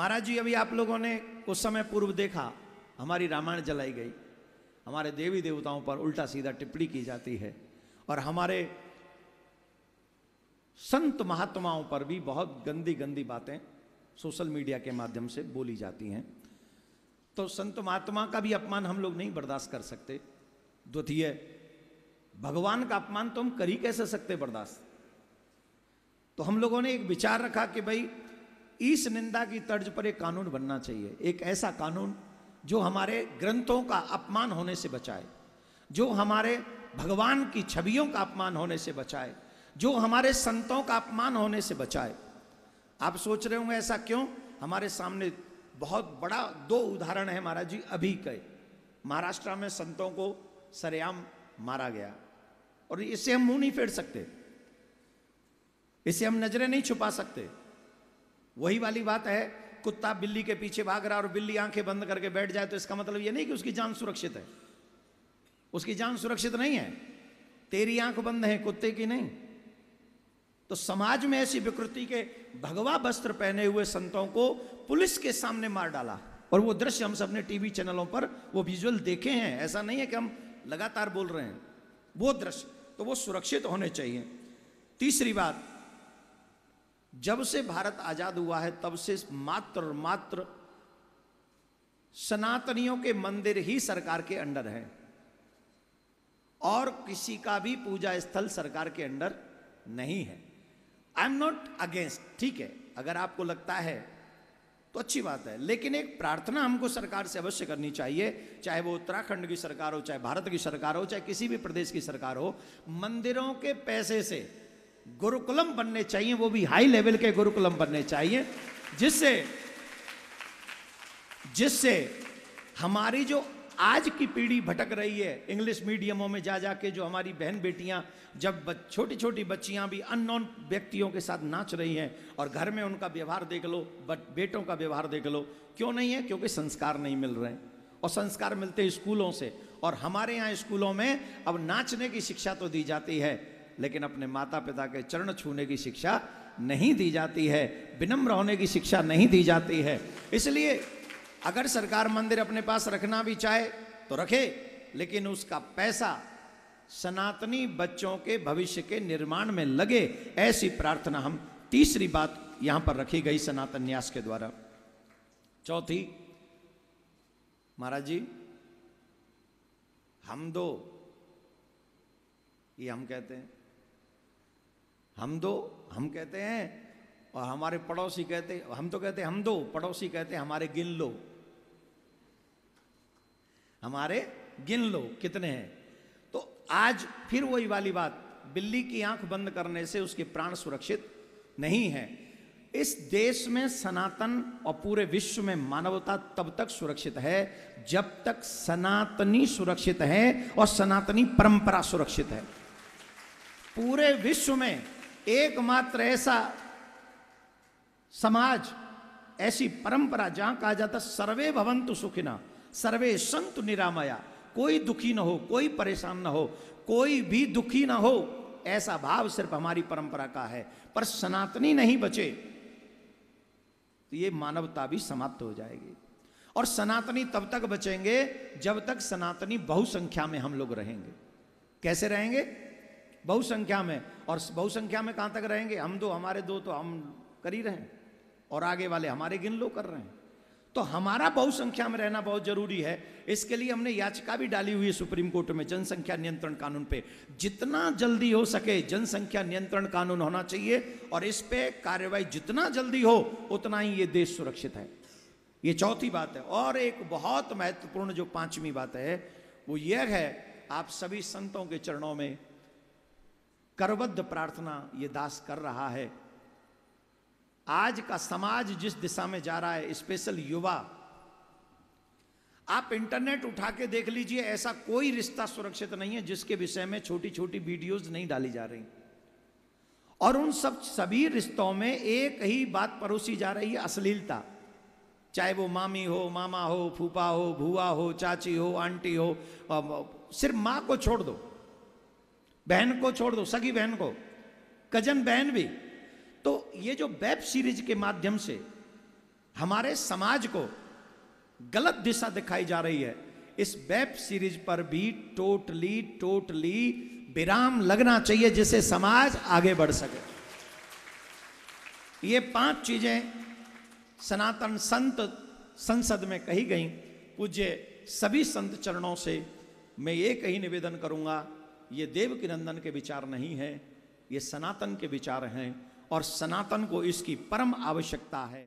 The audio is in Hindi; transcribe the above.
महाराज जी, अभी आप लोगों ने कुछ समय पूर्व देखा हमारी रामायण जलाई गई, हमारे देवी देवताओं पर उल्टा सीधा टिप्पणी की जाती है और हमारे संत महात्माओं पर भी बहुत गंदी गंदी बातें सोशल मीडिया के माध्यम से बोली जाती हैं। तो संत महात्मा का भी अपमान हम लोग नहीं बर्दाश्त कर सकते। द्वितीय, भगवान का अपमान तो हम कर ही कैसे सकते बर्दाश्त। तो हम लोगों ने एक विचार रखा कि भाई इस निंदा की तर्ज पर एक कानून बनना चाहिए, एक ऐसा कानून जो हमारे ग्रंथों का अपमान होने से बचाए, जो हमारे भगवान की छवियों का अपमान होने से बचाए, जो हमारे संतों का अपमान होने से बचाए। आप सोच रहे होंगे ऐसा क्यों? हमारे सामने बहुत बड़ा दो उदाहरण है महाराज जी अभी के। महाराष्ट्र में संतों को सरेआम मारा गया और इससे हम मुंह नहीं फेर सकते, इससे हम नजरें नहीं छुपा सकते। वही वाली बात है, कुत्ता बिल्ली के पीछे भाग रहा और बिल्ली आंखें बंद करके बैठ जाए तो इसका मतलब यह नहीं कि उसकी जान सुरक्षित है। उसकी जान सुरक्षित नहीं है, तेरी आंख बंद है, कुत्ते की नहीं। तो समाज में ऐसी विकृति के भगवा वस्त्र पहने हुए संतों को पुलिस के सामने मार डाला और वो दृश्य हम सबने टीवी चैनलों पर वो विजुअल देखे हैं। ऐसा नहीं है कि हम लगातार बोल रहे हैं, वो दृश्य तो वो सुरक्षित होने चाहिए। तीसरी बात, जब से भारत आजाद हुआ है तब से मात्र और मात्र सनातनियों के मंदिर ही सरकार के अंडर है और किसी का भी पूजा स्थल सरकार के अंडर नहीं है। आई एम नॉट अगेंस्ट, ठीक है, अगर आपको लगता है तो अच्छी बात है, लेकिन एक प्रार्थना हमको सरकार से अवश्य करनी चाहिए, चाहे वो उत्तराखंड की सरकार हो, चाहे भारत की सरकार हो, चाहे किसी भी प्रदेश की सरकार हो। मंदिरों के पैसे से गुरुकुलम बनने चाहिए, वो भी हाई लेवल के गुरुकुलम बनने चाहिए, जिससे हमारी जो आज की पीढ़ी भटक रही है इंग्लिश मीडियमों में जा जाके, जो हमारी बहन बेटियां जब छोटी छोटी बच्चियां भी अननोन व्यक्तियों के साथ नाच रही हैं और घर में उनका व्यवहार देख लो, बेटों का व्यवहार देख लो, क्यों नहीं है? क्योंकि संस्कार नहीं मिल रहे हैं और संस्कार मिलते हैं स्कूलों से। और हमारे यहाँ स्कूलों में अब नाचने की शिक्षा तो दी जाती है, लेकिन अपने माता पिता के चरण छूने की शिक्षा नहीं दी जाती है, विनम्र होने की शिक्षा नहीं दी जाती है। इसलिए अगर सरकार मंदिर अपने पास रखना भी चाहे तो रखे, लेकिन उसका पैसा सनातनी बच्चों के भविष्य के निर्माण में लगे, ऐसी प्रार्थना हम तीसरी बात यहां पर रखी गई सनातन न्यास के द्वारा। चौथी, महाराज जी, हम दो, ये हम कहते हैं, हम दो हम कहते हैं और हमारे पड़ोसी कहते, हम तो कहते हैं हम दो, पड़ोसी कहते हैं हमारे गिन लो, हमारे गिन लो कितने हैं। तो आज फिर वही वाली बात, बिल्ली की आंख बंद करने से उसके प्राण सुरक्षित नहीं है। इस देश में सनातन और पूरे विश्व में मानवता तब तक सुरक्षित है जब तक सनातनी सुरक्षित है और सनातनी परंपरा सुरक्षित है। पूरे विश्व में एकमात्र ऐसा समाज, ऐसी परंपरा जहां कहा जाता सर्वे भवन्तु सुखिना सर्वे सन्तु निरामया, कोई दुखी ना हो, कोई परेशान ना हो, कोई भी दुखी ना हो, ऐसा भाव सिर्फ हमारी परंपरा का है। पर सनातनी नहीं बचे तो ये मानवता भी समाप्त हो जाएगी। और सनातनी तब तक बचेंगे जब तक सनातनी बहुसंख्या में हम लोग रहेंगे। कैसे रहेंगे? बहुसंख्या में। और बहुसंख्या में कहां तक रहेंगे? हम दो, हमारे दो तो हम कर ही रहे हैं और आगे वाले हमारे गिन लो कर रहे हैं। तो हमारा बहुसंख्या में रहना बहुत जरूरी है। इसके लिए हमने याचिका भी डाली हुई है सुप्रीम कोर्ट में जनसंख्या नियंत्रण कानून पे। जितना जल्दी हो सके जनसंख्या नियंत्रण कानून होना चाहिए और इस पे कार्यवाही जितना जल्दी हो उतना ही ये देश सुरक्षित है। ये चौथी बात है। और एक बहुत महत्वपूर्ण जो पांचवी बात है वो यह है, आप सभी संतों के चरणों में करबद्ध प्रार्थना ये दास कर रहा है। आज का समाज जिस दिशा में जा रहा है, स्पेशल युवा, आप इंटरनेट उठा के देख लीजिए, ऐसा कोई रिश्ता सुरक्षित नहीं है जिसके विषय में छोटी छोटी वीडियोस नहीं डाली जा रही। और उन सभी रिश्तों में एक ही बात परोसी जा रही है, अश्लीलता। चाहे वो मामी हो, मामा हो, फूफा हो, भुआ हो, चाची हो, आंटी हो, सिर्फ मां को छोड़ दो, बहन को छोड़ दो, सगी बहन को, कजन बहन भी। तो ये जो वेब सीरीज के माध्यम से हमारे समाज को गलत दिशा दिखाई जा रही है, इस वेब सीरीज पर भी टोटली विराम लगना चाहिए, जिससे समाज आगे बढ़ सके। ये 5 चीजें सनातन संत संसद में कही गई। पूज्य सभी संत चरणों से मैं एक ही निवेदन करूंगा, ये देवकी नंदन के विचार नहीं है, ये सनातन के विचार हैं और सनातन को इसकी परम आवश्यकता है।